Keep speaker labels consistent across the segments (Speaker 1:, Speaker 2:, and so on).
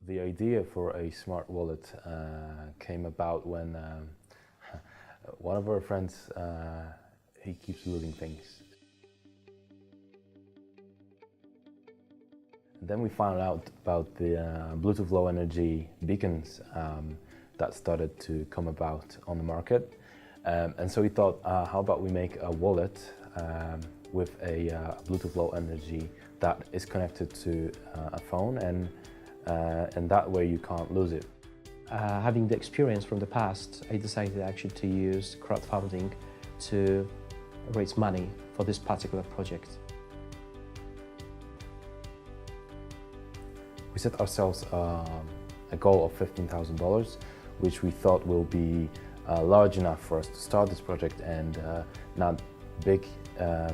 Speaker 1: The idea for a smart wallet came about when one of our friends, he keeps losing things. Then we found out about the Bluetooth low energy beacons that started to come about on the market. And so we thought, how about we make a wallet with a Bluetooth low energy that is connected to a phone, and that way you can't lose it.
Speaker 2: Having the experience from the past, I decided actually to use crowdfunding to raise money for this particular project.
Speaker 1: We set ourselves a goal of $15,000, which we thought will be large enough for us to start this project, and not big,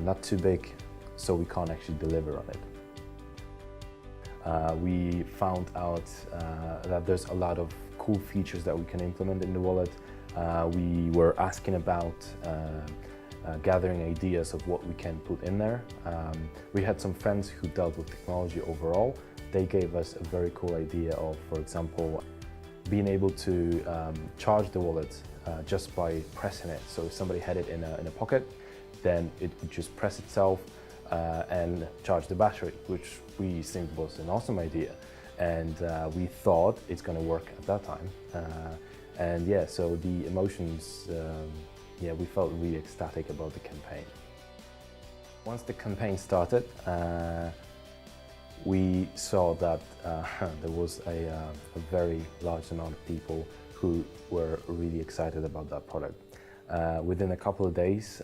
Speaker 1: not too big, so we can't actually deliver on it. We found out that there's a lot of cool features that we can implement in the wallet. We were asking about gathering ideas of what we can put in there. We had some friends who dealt with technology overall. They gave us a very cool idea of, for example, being able to charge the wallet just by pressing it. So if somebody had it in a pocket, then it would just press itself and charge the battery, which we think was an awesome idea. And we thought it's going to work at that time. And yeah, so the emotions, yeah, we felt really ecstatic about the campaign. Once the campaign started, we saw that there was a very large amount of people who were really excited about that product. Within a couple of days,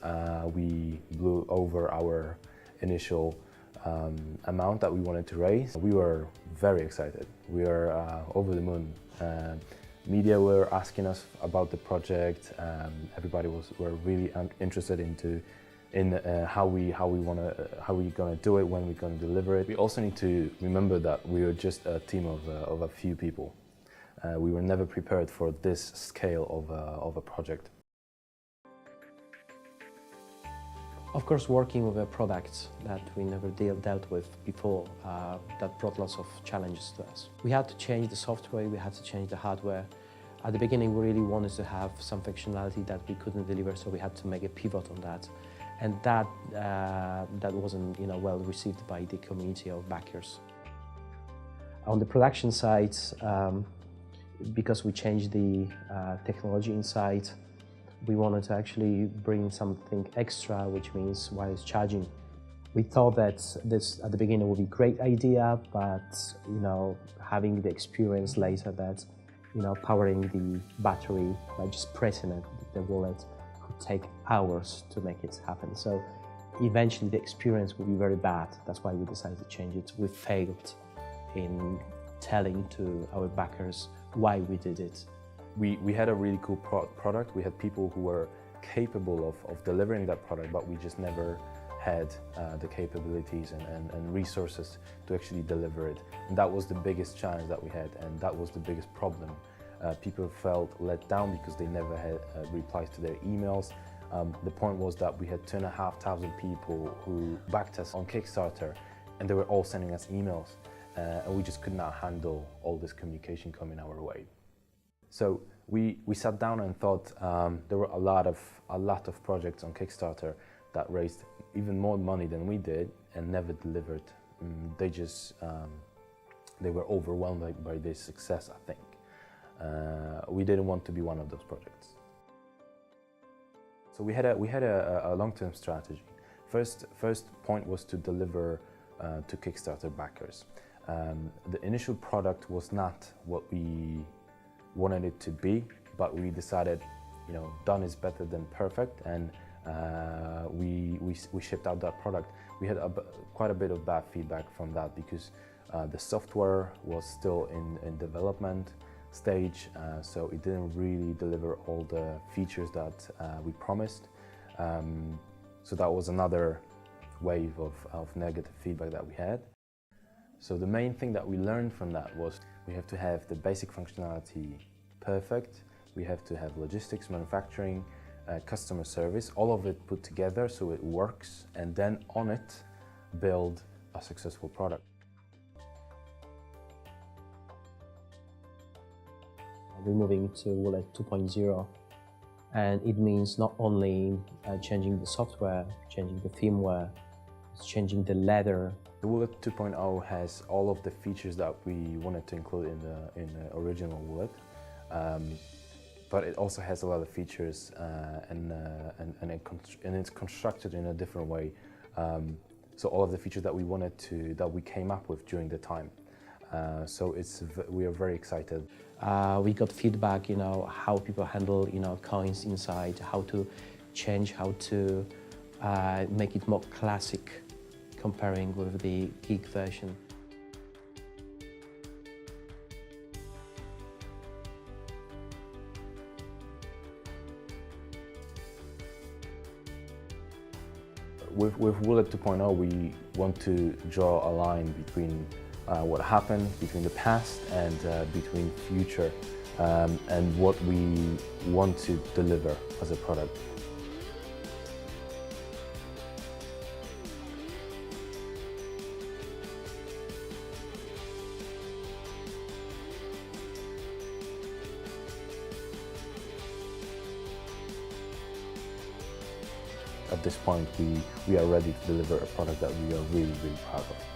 Speaker 1: we blew over our initial amount that we wanted to raise. We were very excited. We were over the moon. Media were asking us about the project. Everybody were really interested in how we're gonna do it, when we're gonna deliver it. We also need to remember that we were just a team of a few people. We were never prepared for this scale of a project.
Speaker 2: Of course, working with a product that we never dealt with before, that brought lots of challenges to us. We had to change the software, we had to change the hardware. At the beginning, we really wanted to have some functionality that we couldn't deliver, so we had to make a pivot on that. And that wasn't, well received by the community of backers. On the production side, because we changed the technology inside, we wanted to actually bring something extra, which means wireless charging. We thought that this at the beginning would be a great idea, but having the experience later that powering the battery by just pressing it, the wallet, could take hours to make it happen. So eventually the experience will be very bad. That's why we decided to change it. We failed in telling to our backers why we did it.
Speaker 1: We had a really cool product. We had people who were capable of delivering that product, but we just never had the capabilities and resources to actually deliver it. And that was the biggest challenge that we had, and that was the biggest problem. People felt let down because they never had replies to their emails. The point was that we had 2,500 people who backed us on Kickstarter, and they were all sending us emails, and we just could not handle all this communication coming our way. So we sat down and thought there were a lot of projects on Kickstarter that raised even more money than we did and never delivered. They were overwhelmed by this success, I think. We didn't want to be one of those projects. So we had a long-term strategy. First point was to deliver to Kickstarter backers. The initial product was not what we wanted it to be, but we decided, done is better than perfect, and we shipped out that product. We had quite a bit of bad feedback from that because the software was still in development stage, so it didn't really deliver all the features that we promised. So that was another wave of negative feedback that we had. So the main thing that we learned from that was we have to have the basic functionality perfect, we have to have logistics, manufacturing, customer service, all of it put together so it works, and then on it build a successful product.
Speaker 2: We're moving to Woolet 2.0, and it means not only changing the software, changing the firmware, it's changing the leather.
Speaker 1: The Woolet 2.0 has all of the features that we wanted to include in the original Woolet, but it also has a lot of features and it's constructed in a different way. So all of the features that we came up with during the time. So we are very excited.
Speaker 2: We got feedback, how people handle, coins inside, how to change, how to make it more classic, comparing with the geek version.
Speaker 1: With Woolet 2.0, we want to draw a line between what happened, between the past and between future, and what we want to deliver as a product. At this point, we are ready to deliver a product that we are really, really proud of.